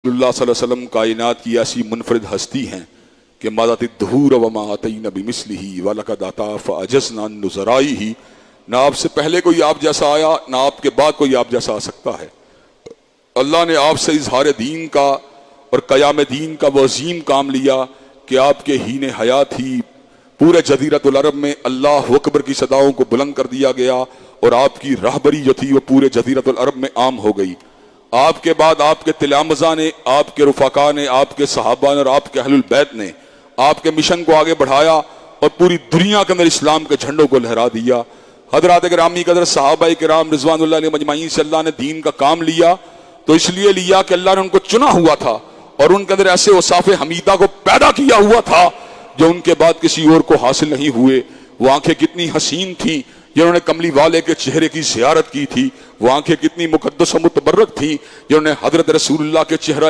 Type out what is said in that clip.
सल्लल्लाहु अलैहि वसल्लम कायनात की ऐसी मुनफरिद हस्ती हैं कि मादात धूर वमा अतैना बिमिस्लिही वलक़द अता फ़अजज़ना नुज़राइही। ना आपसे पहले कोई आप जैसा आया, ना आपके बाद कोई आप जैसा आ सकता है। अल्लाह ने आपसे इजहार दीन का और क़याम दीन का वो अज़ीम काम लिया कि आपके हीन हयात ही पूरे जज़ीरतुल अरब में अल्लाह अकबर की सदाओं को बुलंद कर दिया गया और आपकी रहबरी जो थी वो पूरे जज़ीरतुल अरब में आम हो गई। आपके बाद आपके तिलामज़ा ने, आपके रुफ़ाका ने, आपके सहाबा ने और आपके अहलुल बैत ने आपके मिशन को आगे बढ़ाया और पूरी दुनिया के अंदर इस्लाम के झंडों को लहरा दिया। हज़रात गिरामी कदर सहाबाए किराम रिज़वानुल्लाह अलैहिम अजमईन से अल्लाह ने दीन का काम लिया तो इसलिए लिया कि अल्लाह ने उनको चुना हुआ था और उनके अंदर ऐसे औसाफ़े हमीदा को पैदा किया हुआ था जो उनके बाद किसी और को हासिल नहीं हुए। वो आंखें कितनी हसीन थी जिन्होंने कमली वाले के चेहरे की ज़ियारत की थी। वो आंखें कितनी मुक़द्दस और मुतबर्रक थी जिन्होंने हज़रत रसूलुल्लाह के चेहरा